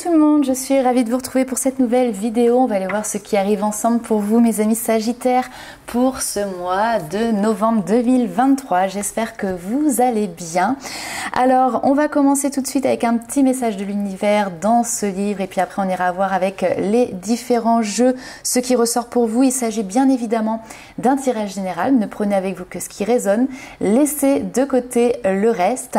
tout le monde, je suis ravie de vous retrouver pour cette nouvelle vidéo. On va aller voir ce qui arrive ensemble pour vous mes amis Sagittaires pour ce mois de novembre 2023. J'espère que vous allez bien. Alors on va commencer tout de suite avec un petit message de l'univers dans ce livre et puis après on ira voir avec les différents jeux ce qui ressort pour vous. Il s'agit bien évidemment d'un tirage général, ne prenez avec vous que ce qui résonne, laissez de côté le reste.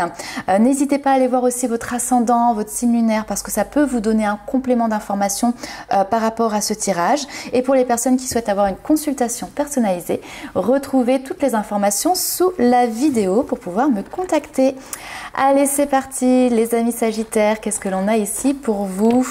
N'hésitez pas à aller voir aussi votre ascendant, votre signe lunaire parce que ça peut vous donner un complément d'information par rapport à ce tirage. Et pour les personnes qui souhaitent avoir une consultation personnalisée, retrouvez toutes les informations sous la vidéo pour pouvoir me contacter. Allez, c'est parti les amis Sagittaires, qu'est-ce que l'on a ici pour vous ?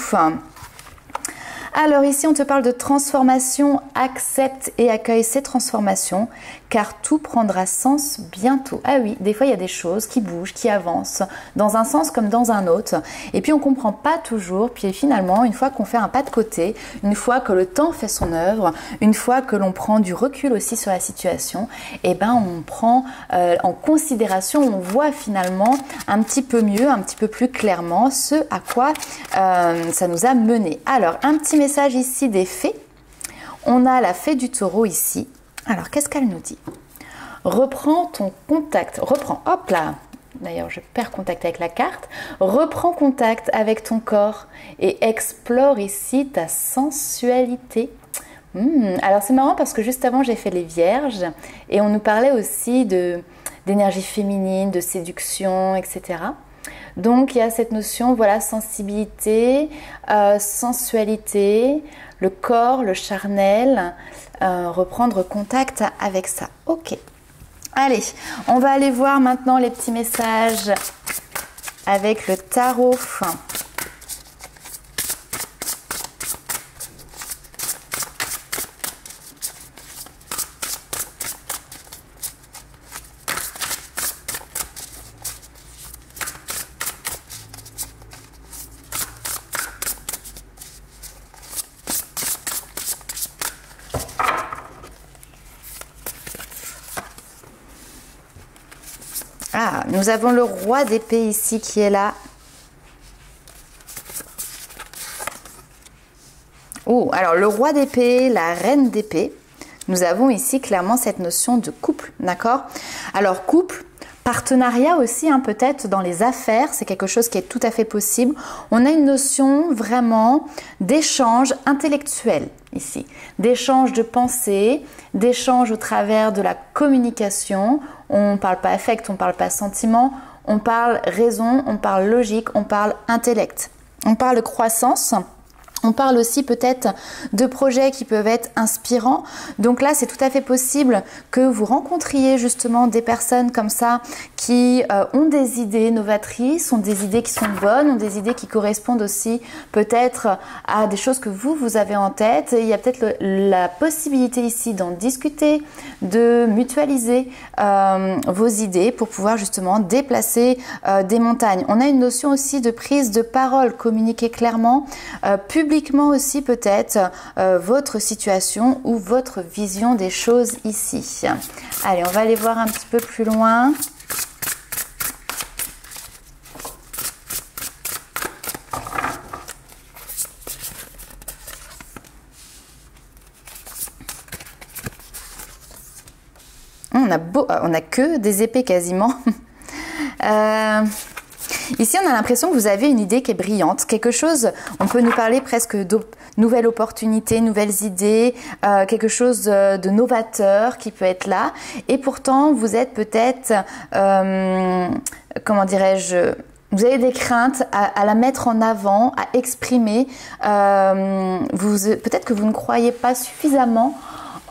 Alors ici on te parle de transformation, accepte et accueille ces transformations car tout prendra sens bientôt. Ah oui, des fois il y a des choses qui bougent, qui avancent dans un sens comme dans un autre et puis on ne comprend pas toujours, puis finalement une fois qu'on fait un pas de côté, une fois que le temps fait son œuvre, une fois que l'on prend du recul aussi sur la situation, et ben on prend en considération, on voit finalement un petit peu mieux, un petit peu plus clairement ce à quoi ça nous a mené. Alors un petit message ici des fées. On a la fée du taureau ici. Alors, qu'est-ce qu'elle nous dit? Reprends ton contact. Reprends. Hop là. D'ailleurs, je perds contact avec la carte. Reprends contact avec ton corps et explore ici ta sensualité. Alors, c'est marrant parce que juste avant, j'ai fait les vierges et on nous parlait aussi d'énergie féminine, de séduction, etc. Donc, il y a cette notion, voilà, sensibilité, sensualité, le corps, le charnel, reprendre contact avec ça. Ok. Allez, on va aller voir maintenant les petits messages avec le tarot. Ah, nous avons le roi d'épée ici qui est là. Oh, alors le roi d'épée, la reine d'épée. Nous avons ici clairement cette notion de couple, d'accord? Alors couple, partenariat aussi, hein, peut-être dans les affaires, c'est quelque chose qui est tout à fait possible. On a une notion vraiment d'échange intellectuel ici, d'échange de pensée, d'échange au travers de la communication. On ne parle pas affect, on ne parle pas sentiment, on parle raison, on parle logique, on parle intellect. On parle croissance. On parle aussi peut-être de projets qui peuvent être inspirants. Donc là, c'est tout à fait possible que vous rencontriez justement des personnes comme ça qui ont des idées novatrices, ont des idées qui sont bonnes, ont des idées qui correspondent aussi peut-être à des choses que vous avez en tête. Et il y a peut-être la possibilité ici d'en discuter, de mutualiser vos idées pour pouvoir justement déplacer des montagnes. On a une notion aussi de prise de parole, communiquer clairement, publiquement aussi peut-être votre situation ou votre vision des choses ici. Allez, on va aller voir un petit peu plus loin. On a que des épées quasiment. Ici, on a l'impression que vous avez une idée qui est brillante, quelque chose, on peut nous parler presque de nouvelles opportunités, nouvelles idées, quelque chose de novateur qui peut être là. Et pourtant, vous êtes peut-être, comment dirais-je, vous avez des craintes à la mettre en avant, à exprimer. Peut-être que vous ne croyez pas suffisamment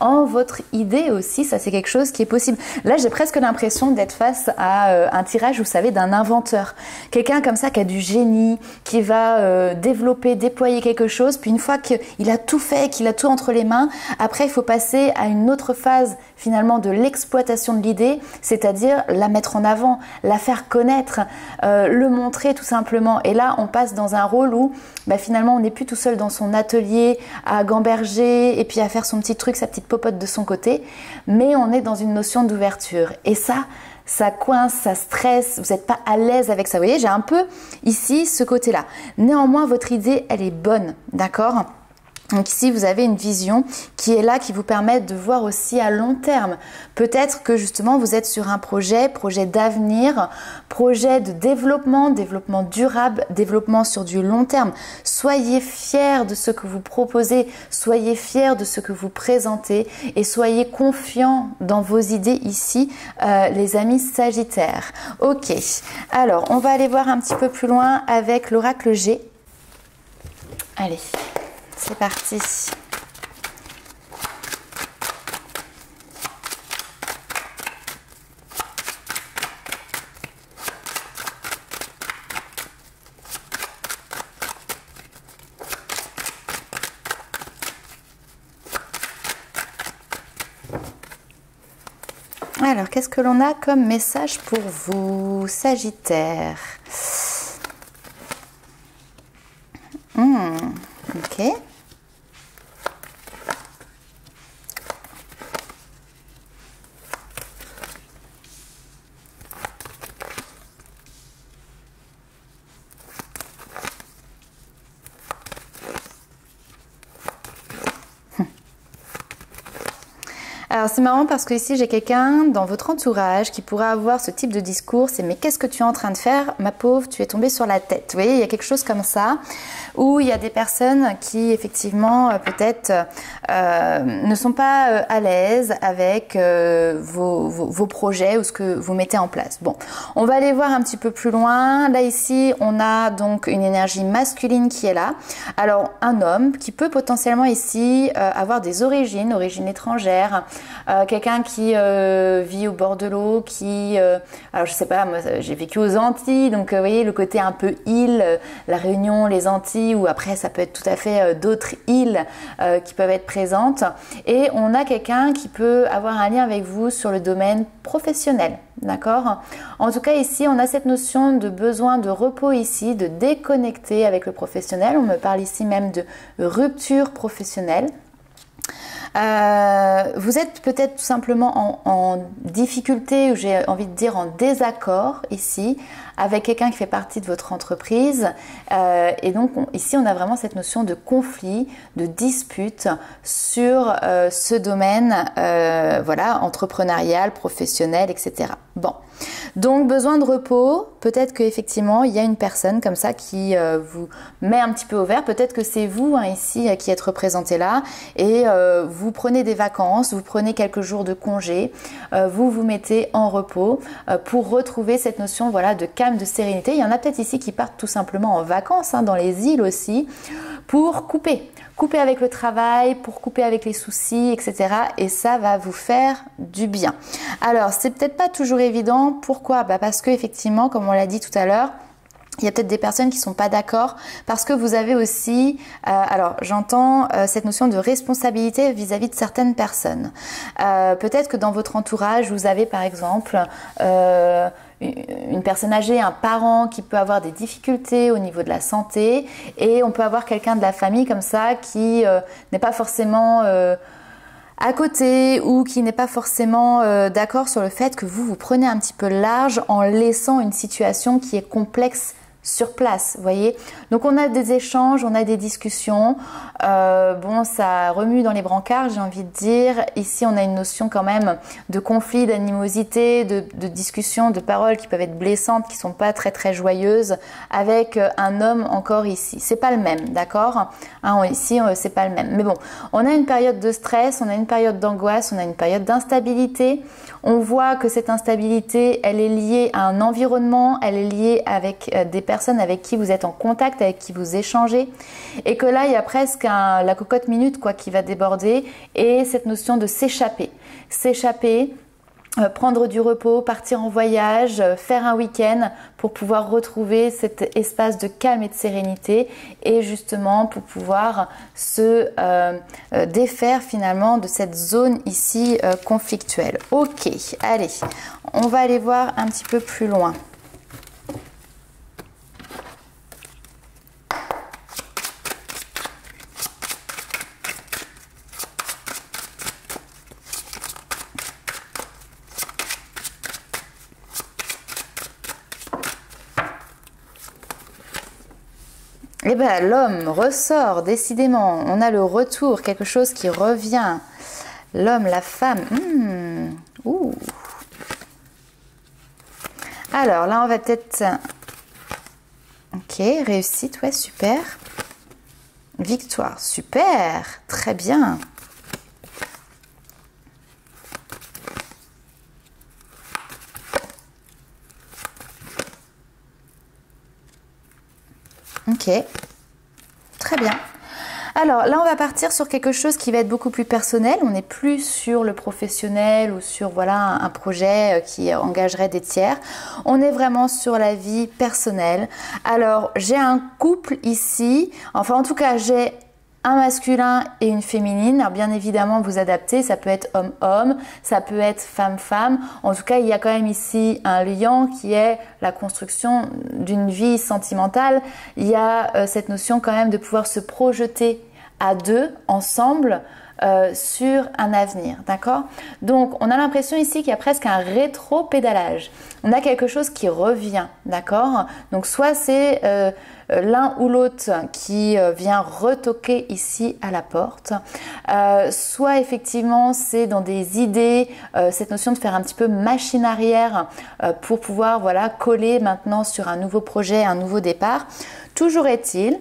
en votre idée aussi, ça c'est quelque chose qui est possible. Là j'ai presque l'impression d'être face à un tirage, vous savez, d'un inventeur. Quelqu'un comme ça qui a du génie, qui va développer, déployer quelque chose, puis une fois qu'il a tout fait, qu'il a tout entre les mains, après il faut passer à une autre phase finalement de l'exploitation de l'idée, c'est-à-dire la mettre en avant, la faire connaître, le montrer tout simplement. Et là on passe dans un rôle où finalement on n'est plus tout seul dans son atelier à gamberger et puis à faire son petit truc, sa petite popote de son côté, mais on est dans une notion d'ouverture. Et ça, ça coince, ça stresse, vous n'êtes pas à l'aise avec ça. Vous voyez, j'ai un peu ici ce côté-là. Néanmoins, votre idée, elle est bonne, d'accord ? Donc ici, vous avez une vision qui est là, qui vous permet de voir aussi à long terme. Peut-être que justement, vous êtes sur un projet d'avenir, projet de développement, développement durable, développement sur du long terme. Soyez fiers de ce que vous proposez, soyez fiers de ce que vous présentez et soyez confiants dans vos idées ici, les amis Sagittaires. Ok, alors on va aller voir un petit peu plus loin avec l'oracle G. Allez. C'est parti. Alors, qu'est-ce que l'on a comme message pour vous, Sagittaire? Ok. Alors c'est marrant parce que ici j'ai quelqu'un dans votre entourage qui pourrait avoir ce type de discours, c'est mais qu'est-ce que tu es en train de faire, ma pauvre, tu es tombée sur la tête. Vous voyez, il y a quelque chose comme ça, où il y a des personnes qui effectivement peut-être ne sont pas à l'aise avec vos projets ou ce que vous mettez en place. Bon, on va aller voir un petit peu plus loin. Là ici on a donc une énergie masculine qui est là. Alors un homme qui peut potentiellement ici avoir des origines étrangères, quelqu'un qui vit au bord de l'eau, qui, alors je sais pas, moi j'ai vécu aux Antilles, donc vous voyez le côté un peu île, la Réunion, les Antilles, ou après ça peut être tout à fait d'autres îles qui peuvent être présentes. Et on a quelqu'un qui peut avoir un lien avec vous sur le domaine professionnel. D'accord? En tout cas ici on a cette notion de besoin de repos ici, de déconnecter avec le professionnel. On me parle ici même de rupture professionnelle. Vous êtes peut-être tout simplement en difficulté, ou j'ai envie de dire en désaccord ici avec quelqu'un qui fait partie de votre entreprise, et donc ici on a vraiment cette notion de conflit, de dispute sur ce domaine voilà, entrepreneurial, professionnel, etc. Bon, donc besoin de repos, peut-être qu'effectivement il y a une personne comme ça qui vous met un petit peu au vert, peut-être que c'est vous hein, ici qui êtes représenté là, et vous prenez des vacances, vous prenez quelques jours de congé, vous vous mettez en repos pour retrouver cette notion voilà, de calme, de sérénité. Il y en a peut-être ici qui partent tout simplement en vacances, hein, dans les îles aussi, pour couper avec le travail, pour couper avec les soucis, etc. Et ça va vous faire du bien. Alors, c'est peut-être pas toujours évident. Pourquoi? Parce que effectivement, comme on l'a dit tout à l'heure, il y a peut-être des personnes qui ne sont pas d'accord parce que vous avez aussi, alors j'entends cette notion de responsabilité vis-à-vis de certaines personnes. Peut-être que dans votre entourage, vous avez par exemple une personne âgée, un parent qui peut avoir des difficultés au niveau de la santé, et on peut avoir quelqu'un de la famille comme ça qui n'est pas forcément à côté, ou qui n'est pas forcément d'accord sur le fait que vous prenez un petit peu large en laissant une situation qui est complexe sur place, vous voyez. Donc on a des échanges, on a des discussions, bon ça remue dans les brancards, j'ai envie de dire. Ici on a une notion quand même de conflit, d'animosité, de discussion, de paroles qui peuvent être blessantes, qui sont pas très très joyeuses, avec un homme encore ici. C'est pas le même, d'accord hein, ici c'est pas le même. Mais bon, on a une période de stress, on a une période d'angoisse, on a une période d'instabilité. On voit que cette instabilité, elle est liée à un environnement, elle est liée avec des personnes avec qui vous êtes en contact, avec qui vous échangez, et que là il y a presque la cocotte minute quoi qui va déborder, et cette notion de s'échapper, prendre du repos, partir en voyage, faire un week-end pour pouvoir retrouver cet espace de calme et de sérénité, et justement pour pouvoir se défaire finalement de cette zone ici conflictuelle. Ok, allez, on va aller voir un petit peu plus loin. Eh bien, l'homme ressort, décidément. On a le retour, quelque chose qui revient. L'homme, la femme. Ouh. Alors, là, on va peut-être... Ok, réussite, ouais, super. Victoire, super, très bien. Ok, très bien. Alors là, on va partir sur quelque chose qui va être beaucoup plus personnel. On n'est plus sur le professionnel ou sur voilà un projet qui engagerait des tiers. On est vraiment sur la vie personnelle. Alors, j'ai un couple ici. Enfin, en tout cas, j'ai un masculin et une féminine. Alors, bien évidemment, vous adaptez. Ça peut être homme-homme, ça peut être femme-femme. En tout cas, il y a quand même ici un lien qui est la construction d'une vie sentimentale. Il y a cette notion quand même de pouvoir se projeter à deux, ensemble, sur un avenir, d'accord? Donc, on a l'impression ici qu'il y a presque un rétro-pédalage. On a quelque chose qui revient, d'accord? Donc, soit c'est l'un ou l'autre qui vient retoquer ici à la porte, soit effectivement c'est dans des idées, cette notion de faire un petit peu machine arrière pour pouvoir voilà coller maintenant sur un nouveau projet, un nouveau départ. Toujours est-il,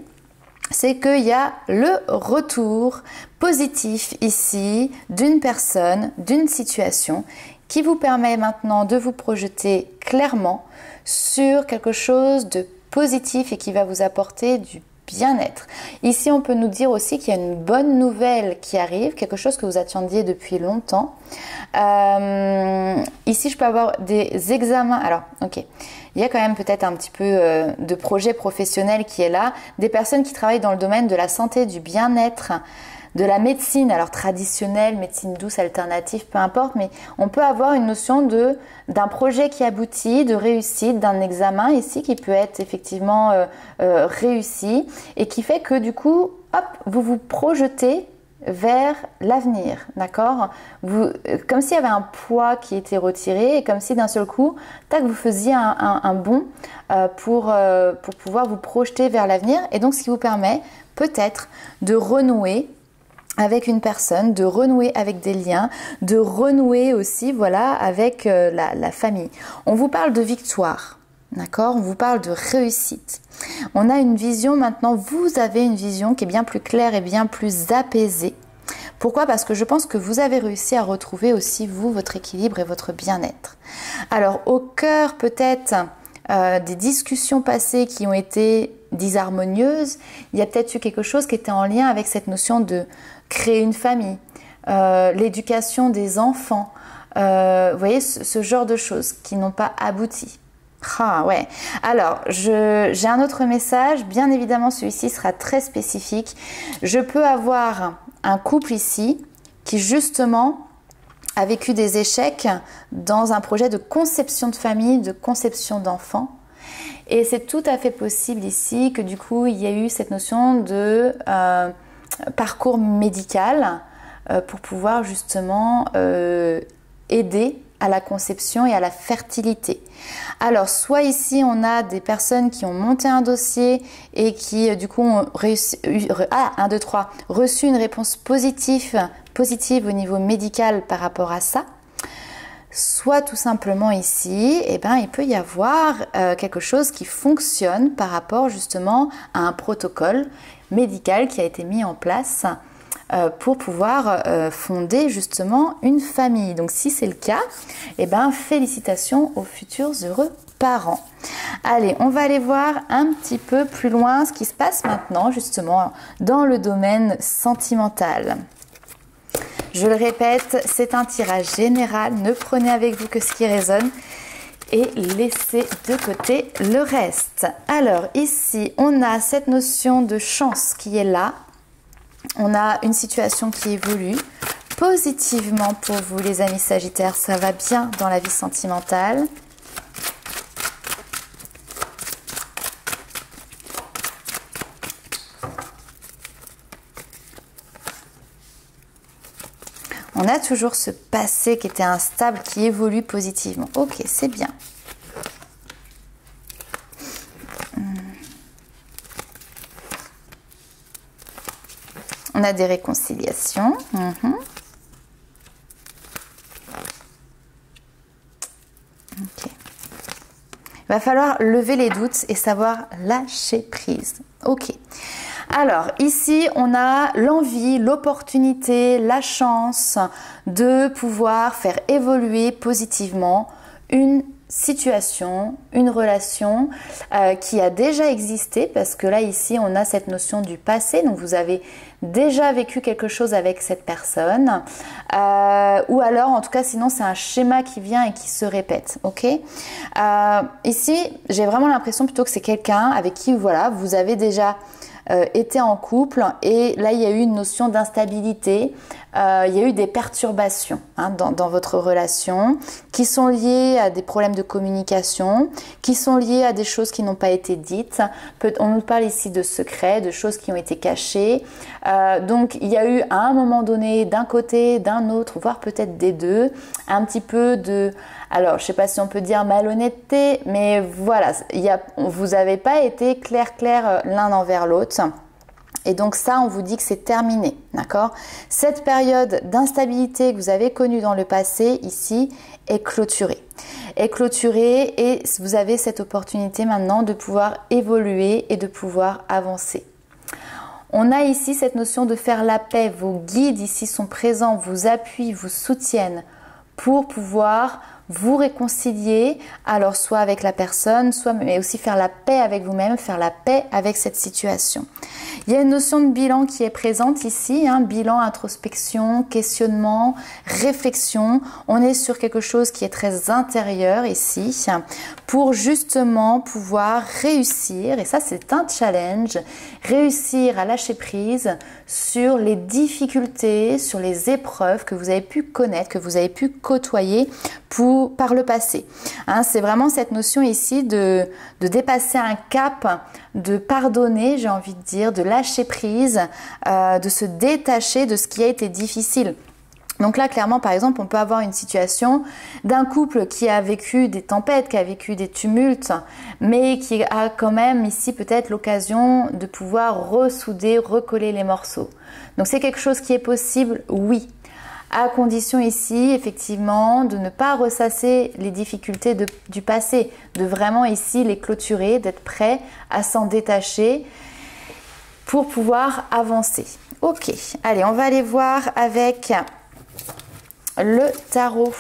c'est qu'il y a le retour positif ici d'une personne, d'une situation qui vous permet maintenant de vous projeter clairement sur quelque chose de positif et qui va vous apporter du bien-être. Ici, on peut nous dire aussi qu'il y a une bonne nouvelle qui arrive, quelque chose que vous attendiez depuis longtemps. Ici, je peux avoir des examens. Alors, ok. Il y a quand même peut-être un petit peu de projet professionnel qui est là. Des personnes qui travaillent dans le domaine de la santé, du bien-être, de la médecine, alors traditionnelle, médecine douce, alternative, peu importe, mais on peut avoir une notion d'un projet qui aboutit, de réussite, d'un examen ici qui peut être effectivement réussi et qui fait que du coup, hop, vous vous projetez vers l'avenir, d'accord? Comme s'il y avait un poids qui était retiré et comme si d'un seul coup, tac, vous faisiez un bond pour pouvoir vous projeter vers l'avenir et donc ce qui vous permet peut-être de renouer avec une personne, de renouer avec des liens, de renouer aussi voilà, avec la famille. On vous parle de victoire, d'accord? On vous parle de réussite. On a une vision maintenant, vous avez une vision qui est bien plus claire et bien plus apaisée. Pourquoi? Parce que je pense que vous avez réussi à retrouver aussi, vous, votre équilibre et votre bien-être. Alors, au cœur peut-être des discussions passées qui ont été disharmonieuses, il y a peut-être eu quelque chose qui était en lien avec cette notion de créer une famille, l'éducation des enfants, vous voyez, ce genre de choses qui n'ont pas abouti. Ah ouais. Alors, j'ai un autre message. Bien évidemment, celui-ci sera très spécifique. Je peux avoir un couple ici qui justement a vécu des échecs dans un projet de conception de famille, de conception d'enfants. Et c'est tout à fait possible ici que du coup, il y a eu cette notion de parcours médical pour pouvoir justement aider à la conception et à la fertilité. Alors, soit ici, on a des personnes qui ont monté un dossier et qui, du coup, ont reçu une réponse positive au niveau médical par rapport à ça. Soit tout simplement ici, eh ben, il peut y avoir quelque chose qui fonctionne par rapport justement à un protocole médical qui a été mis en place pour pouvoir fonder justement une famille. Donc si c'est le cas, eh ben, félicitations aux futurs heureux parents. Allez, on va aller voir un petit peu plus loin ce qui se passe maintenant justement dans le domaine sentimental. Je le répète, c'est un tirage général, ne prenez avec vous que ce qui résonne et laissez de côté le reste. Alors ici, on a cette notion de chance qui est là. On a une situation qui évolue positivement pour vous les amis Sagittaires, ça va bien dans la vie sentimentale. On a toujours ce passé qui était instable, qui évolue positivement. Ok, c'est bien. On a des réconciliations. Ok. Il va falloir lever les doutes et savoir lâcher prise. Ok. Alors, ici, on a l'envie, l'opportunité, la chance de pouvoir faire évoluer positivement une situation, une relation qui a déjà existé, parce que là, ici, on a cette notion du passé. Donc, vous avez déjà vécu quelque chose avec cette personne. Ou alors, en tout cas, sinon, c'est un schéma qui vient et qui se répète. Ok. Ici, j'ai vraiment l'impression plutôt que c'est quelqu'un avec qui, voilà, vous avez déjà été en couple et là il y a eu une notion d'instabilité, il y a eu des perturbations dans votre relation qui sont liées à des problèmes de communication, qui sont liées à des choses qui n'ont pas été dites. On nous parle ici de secrets, de choses qui ont été cachées. Donc il y a eu à un moment donné, d'un côté, d'un autre, voire peut-être des deux, un petit peu de... Alors, je ne sais pas si on peut dire malhonnêteté, mais voilà, vous n'avez pas été clair l'un envers l'autre. Et donc ça, on vous dit que c'est terminé, d'accord? Cette période d'instabilité que vous avez connue dans le passé, ici, est clôturée. Et vous avez cette opportunité maintenant de pouvoir évoluer et de pouvoir avancer. On a ici cette notion de faire la paix. Vos guides ici sont présents, vous appuient, vous soutiennent pour pouvoir vous réconcilier, alors soit avec la personne, mais aussi faire la paix avec vous-même, faire la paix avec cette situation. Il y a une notion de bilan qui est présente ici, bilan, introspection, questionnement, réflexion. On est sur quelque chose qui est très intérieur ici, pour justement pouvoir réussir, et ça c'est un challenge, réussir à lâcher prise sur les difficultés, sur les épreuves que vous avez pu connaître, que vous avez pu côtoyer par le passé. C'est vraiment cette notion ici de dépasser un cap, de pardonner, j'ai envie de dire, de lâcher prise, de se détacher de ce qui a été difficile. Donc là, clairement, par exemple, on peut avoir une situation d'un couple qui a vécu des tempêtes, qui a vécu des tumultes, mais qui a quand même ici peut-être l'occasion de pouvoir ressouder, recoller les morceaux. Donc c'est quelque chose qui est possible, oui. À condition ici, effectivement, de ne pas ressasser les difficultés du passé, de vraiment ici les clôturer, d'être prêt à s'en détacher pour pouvoir avancer. Ok, allez, on va aller voir avec le tarot.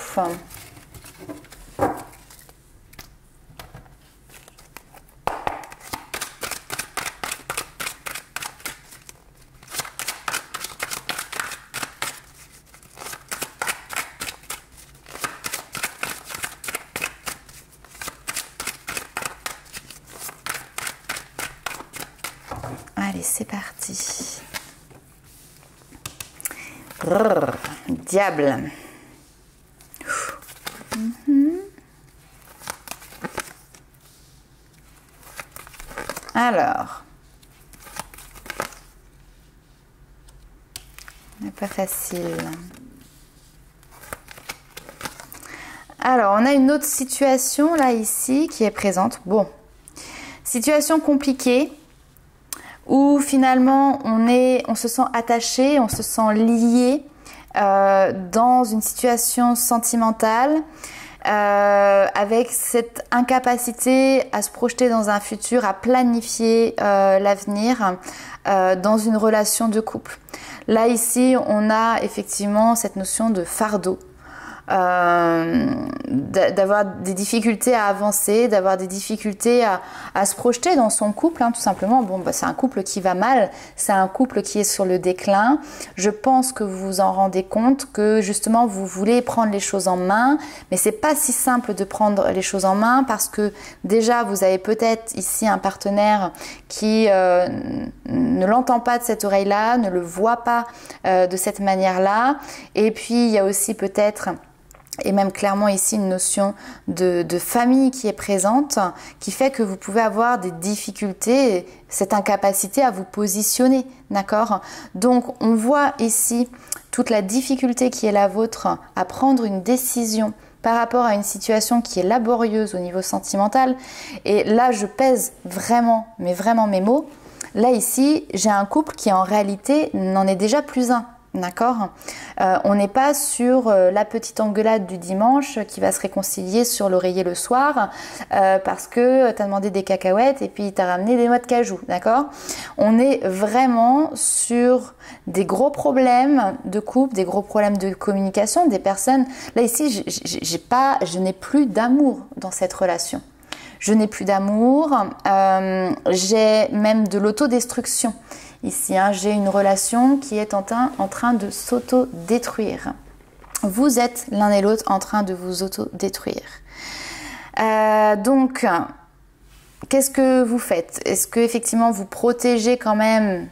Allez, c'est parti. Brrr, diable. Alors, n'est pas facile. Alors, on a une autre situation là ici qui est présente. Bon, situation compliquée où finalement on se sent attaché, on se sent lié dans une situation sentimentale. Avec cette incapacité à se projeter dans un futur, à planifier l'avenir dans une relation de couple. Là ici, on a effectivement cette notion de fardeau, d'avoir des difficultés à avancer, d'avoir des difficultés à se projeter dans son couple, tout simplement. Bon, c'est un couple qui va mal, c'est un couple qui est sur le déclin. Je pense que vous vous en rendez compte que justement vous voulez prendre les choses en main, mais c'est pas si simple de prendre les choses en main parce que déjà vous avez peut-être ici un partenaire qui ne l'entend pas de cette oreille-là, ne le voit pas de cette manière-là, et puis il y a aussi peut-être et même clairement ici une notion de famille qui est présente, qui fait que vous pouvez avoir des difficultés, cette incapacité à vous positionner, d'accord? Donc on voit ici toute la difficulté qui est la vôtre à prendre une décision par rapport à une situation qui est laborieuse au niveau sentimental. Et là je pèse vraiment, mais vraiment mes mots. là ici, j'ai un couple qui en réalité n'en est déjà plus un. D'accord, on n'est pas sur la petite engueulade du dimanche qui va se réconcilier sur l'oreiller le soir parce que tu as demandé des cacahuètes et puis tu as ramené des noix de cajou. D'accord, on est vraiment sur des gros problèmes de couple, des gros problèmes de communication, des personnes. Là ici, je n'ai plus d'amour dans cette relation. Je n'ai plus d'amour, j'ai même de l'autodestruction. Ici, hein, j'ai une relation qui est en train de s'auto-détruire. Vous êtes l'un et l'autre en train de vous auto-détruire. Donc, qu'est-ce que vous faites? Est-ce que effectivement vous protégez quand même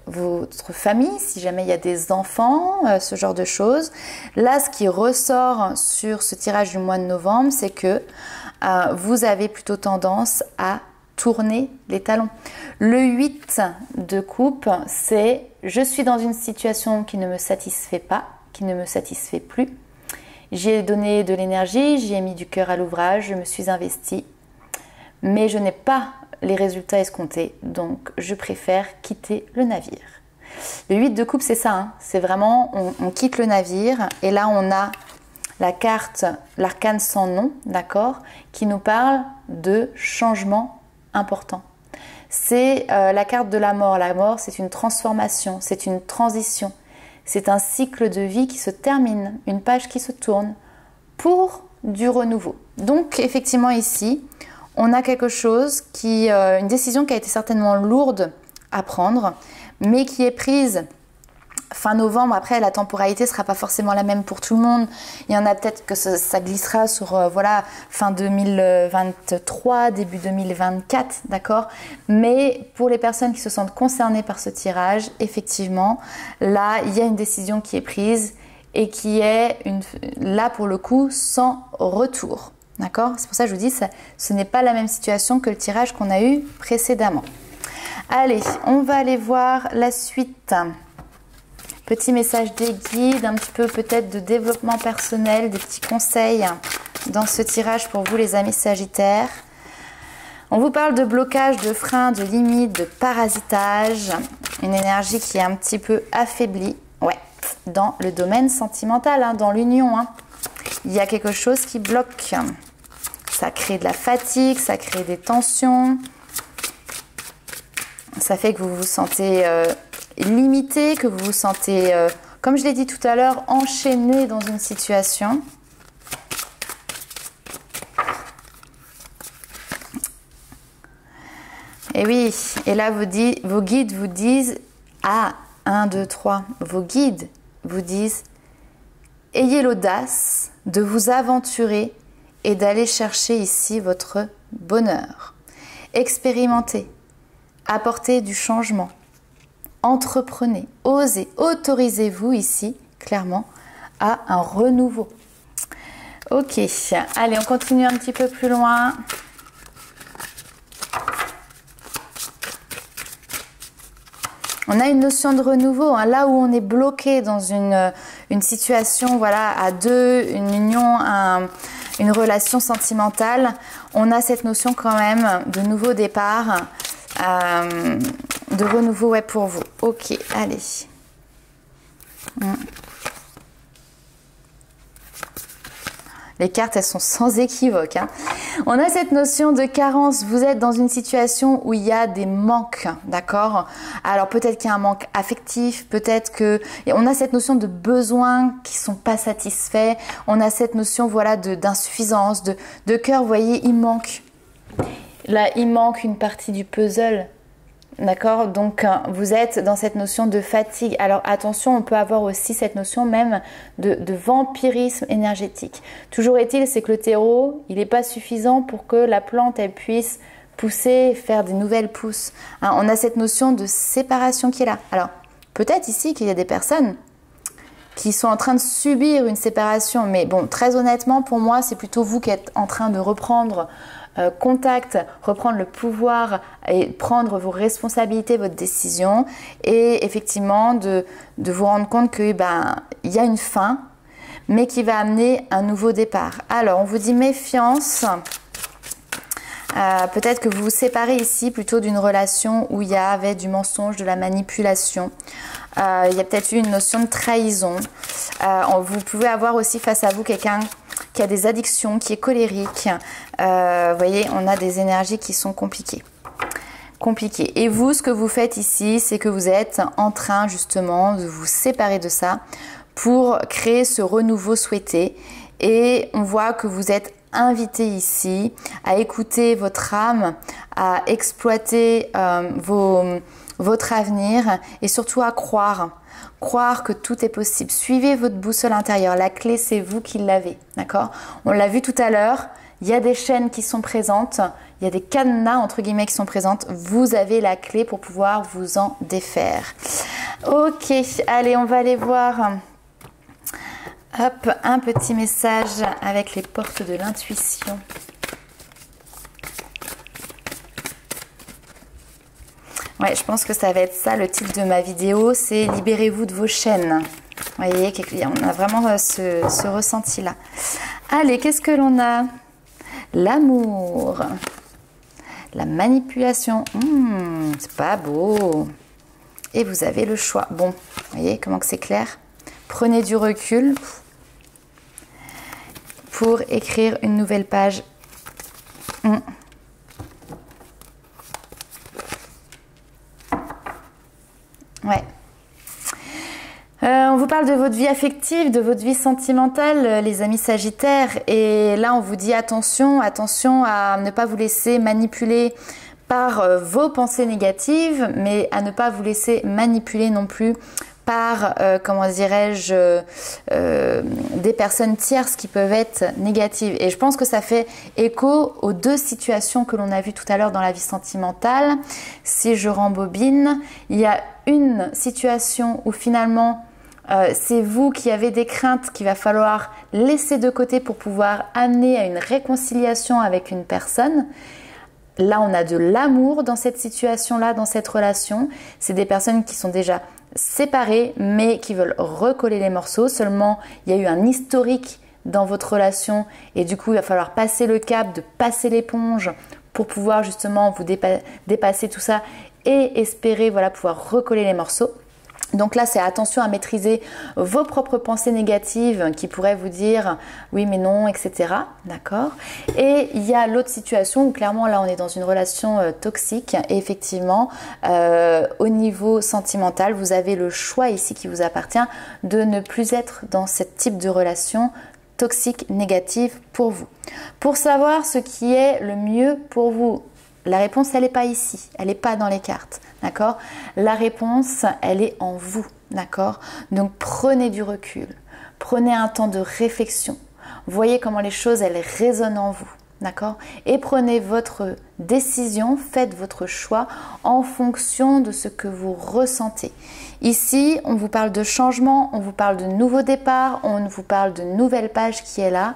votre famille, si jamais il y a des enfants, ce genre de choses? Là, ce qui ressort sur ce tirage du mois de novembre, c'est que vous avez plutôt tendance à tourner les talons. Le 8 de coupe, c'est je suis dans une situation qui ne me satisfait pas, qui ne me satisfait plus. J'y ai donné de l'énergie, j'y ai mis du cœur à l'ouvrage, je me suis investie, mais je n'ai pas les résultats escomptés, donc je préfère quitter le navire. Le 8 de coupe, c'est ça, hein, c'est vraiment on quitte le navire et là on a la carte, l'arcane sans nom, d'accord, qui nous parle de changement important. C'est la carte de la mort. La mort, c'est une transformation, c'est une transition. C'est un cycle de vie qui se termine, une page qui se tourne pour du renouveau. Donc, effectivement, ici, on a quelque chose une décision qui a été certainement lourde à prendre, mais qui est prise fin novembre. Après, la temporalité ne sera pas forcément la même pour tout le monde. Il y en a peut-être que ça glissera sur voilà, fin 2023, début 2024, d'accord? Mais pour les personnes qui se sentent concernées par ce tirage, effectivement, là, il y a une décision qui est prise et qui est, là, pour le coup, sans retour, d'accord? C'est pour ça que je vous dis, ce n'est pas la même situation que le tirage qu'on a eu précédemment. Allez, on va aller voir la suite. Petit message des guides, un petit peu peut-être de développement personnel, des petits conseils dans ce tirage pour vous les amis Sagittaires. On vous parle de blocage, de frein, de limite, de parasitage. Une énergie qui est un petit peu affaiblie. Ouais, dans le domaine sentimental, hein, dans l'union. Hein. Il y a quelque chose qui bloque. Ça crée de la fatigue, ça crée des tensions. Ça fait que vous vous sentez limité, que vous vous sentez, comme je l'ai dit tout à l'heure, enchaîné dans une situation. Et oui, et là vos guides vous disent, ah, 1, 2, 3, vos guides vous disent, ayez l'audace de vous aventurer et d'aller chercher ici votre bonheur. Expérimentez, apportez du changement. Entreprenez, osez, autorisez-vous ici, clairement, à un renouveau. Ok, allez, on continue un petit peu plus loin. On a une notion de renouveau, hein, là où on est bloqué dans une situation, voilà, à deux, une union, une relation sentimentale, on a cette notion quand même de nouveau départ, de renouveau, ouais, pour vous. Ok, allez. Les cartes, elles sont sans équivoque. Hein. On a cette notion de carence. Vous êtes dans une situation où il y a des manques, d'accord? Alors peut-être qu'il y a un manque affectif, peut-être que... Et on a cette notion de besoins qui ne sont pas satisfaits. On a cette notion, voilà, d'insuffisance, de cœur. Vous voyez, il manque. Là, il manque une partie du puzzle. D'accord, donc vous êtes dans cette notion de fatigue. Alors attention, on peut avoir aussi cette notion même de vampirisme énergétique. Toujours est-il, c'est que le terreau, il n'est pas suffisant pour que la plante, elle puisse pousser, faire des nouvelles pousses. Hein, on a cette notion de séparation qui est là. Alors peut-être ici qu'il y a des personnes qui sont en train de subir une séparation. Mais bon, très honnêtement, pour moi, c'est plutôt vous qui êtes en train de reprendre contact, reprendre le pouvoir et prendre vos responsabilités, votre décision et effectivement de vous rendre compte que il y a une fin mais qui va amener un nouveau départ. Alors on vous dit méfiance Peut-être que vous vous séparez ici plutôt d'une relation où il y avait du mensonge, de la manipulation. Il y a peut-être eu une notion de trahison. Vous pouvez avoir aussi face à vous quelqu'un qui a des addictions, qui est colérique. Vous voyez, on a des énergies qui sont compliquées. Et vous, ce que vous faites ici, c'est que vous êtes en train justement de vous séparer de ça pour créer ce renouveau souhaité. Et on voit que vous êtes invité ici à écouter votre âme, à exploiter votre avenir et surtout à croire que tout est possible. Suivez votre boussole intérieure. La clé, c'est vous qui l'avez, d'accord? On l'a vu tout à l'heure. Il y a des chaînes qui sont présentes. Il y a des cadenas, entre guillemets, qui sont présentes. Vous avez la clé pour pouvoir vous en défaire. Ok, allez, on va aller voir... Hop, un petit message avec les portes de l'intuition. Ouais, je pense que ça va être ça le titre de ma vidéo, c'est libérez-vous de vos chaînes. Vous voyez, on a vraiment ce ressenti-là. Allez, qu'est-ce que l'on a? L'amour, la manipulation. C'est pas beau. Et vous avez le choix. Bon, vous voyez comment que c'est clair? Prenez du recul pour écrire une nouvelle page. Ouais. On vous parle de votre vie affective, de votre vie sentimentale, les amis sagittaires. Et là, on vous dit attention à ne pas vous laisser manipuler par vos pensées négatives, mais à ne pas vous laisser manipuler non plus par, comment dirais-je, des personnes tierces qui peuvent être négatives. Et je pense que ça fait écho aux deux situations que l'on a vues tout à l'heure dans la vie sentimentale. Si je rembobine, il y a une situation où finalement, c'est vous qui avez des craintes qu'il va falloir laisser de côté pour pouvoir amener à une réconciliation avec une personne. Là, on a de l'amour dans cette situation-là, dans cette relation. C'est des personnes qui sont déjà séparés mais qui veulent recoller les morceaux. Seulement, il y a eu un historique dans votre relation et du coup, il va falloir passer le cap, de passer l'éponge pour pouvoir justement vous dépasser tout ça et espérer voilà, pouvoir recoller les morceaux. Donc là, c'est attention à maîtriser vos propres pensées négatives qui pourraient vous dire oui mais non, etc. D'accord? Et il y a l'autre situation où clairement là, on est dans une relation toxique et effectivement, au niveau sentimental, vous avez le choix ici qui vous appartient de ne plus être dans ce type de relation toxique, négative pour vous. Pour savoir ce qui est le mieux pour vous, la réponse, elle n'est pas ici, elle n'est pas dans les cartes, d'accord? La réponse, elle est en vous, d'accord? Donc, prenez du recul, prenez un temps de réflexion, voyez comment les choses, elles résonnent en vous, d'accord? Et prenez votre décision, faites votre choix en fonction de ce que vous ressentez. Ici, on vous parle de changement, on vous parle de nouveau départ, on vous parle de nouvelle page qui est là.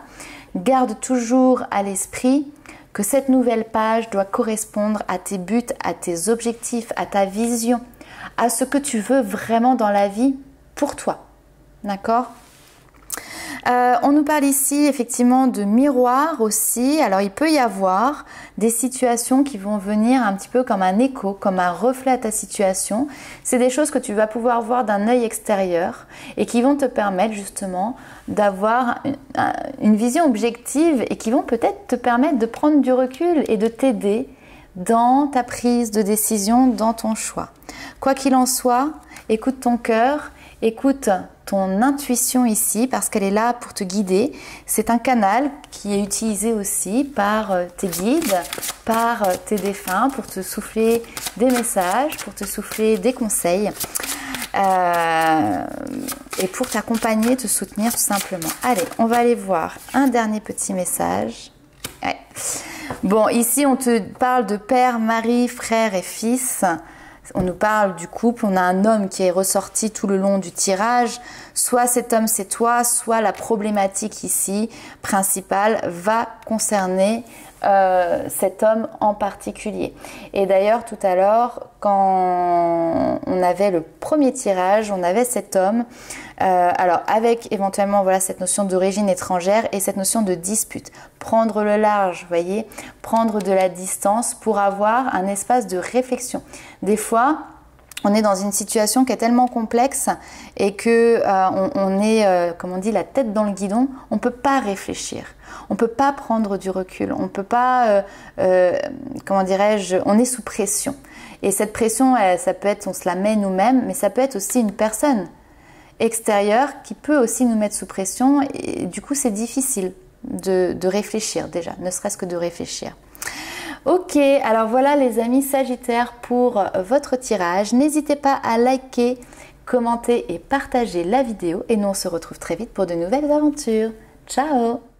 Garde toujours à l'esprit que cette nouvelle page doit correspondre à tes buts, à tes objectifs, à ta vision, à ce que tu veux vraiment dans la vie pour toi. D'accord ? On nous parle ici effectivement de miroir aussi. Alors il peut y avoir des situations qui vont venir un petit peu comme un écho, comme un reflet à ta situation. C'est des choses que tu vas pouvoir voir d'un œil extérieur et qui vont te permettre justement d'avoir une vision objective et qui vont peut-être te permettre de prendre du recul et de t'aider dans ta prise de décision, dans ton choix. Quoi qu'il en soit, écoute ton cœur, écoute ton intuition ici parce qu'elle est là pour te guider. C'est un canal qui est utilisé aussi par tes guides, par tes défunts pour te souffler des messages, pour te souffler des conseils et pour t'accompagner, te soutenir tout simplement. Allez, on va aller voir un dernier petit message. Ouais. Bon, ici on te parle de père, mari, frère et fils. On nous parle du couple, on a un homme qui est ressorti tout le long du tirage. Soit cet homme c'est toi, soit la problématique ici principale va concerner cet homme en particulier. Et d'ailleurs, tout à l'heure, quand on avait le premier tirage, on avait cet homme, alors avec éventuellement voilà, cette notion d'origine étrangère et cette notion de dispute. Prendre le large, vous voyez, prendre de la distance pour avoir un espace de réflexion. Des fois, on est dans une situation qui est tellement complexe et que on est, comme on dit, la tête dans le guidon, on ne peut pas réfléchir. On ne peut pas prendre du recul, on ne peut pas, comment dirais-je, on est sous pression. Et cette pression, ça peut être, on se la met nous-mêmes, mais ça peut être aussi une personne extérieure qui peut aussi nous mettre sous pression. Et du coup, c'est difficile de réfléchir déjà, ne serait-ce que de réfléchir. Ok, alors voilà les amis Sagittaires pour votre tirage. N'hésitez pas à liker, commenter et partager la vidéo. Et nous, on se retrouve très vite pour de nouvelles aventures. Ciao!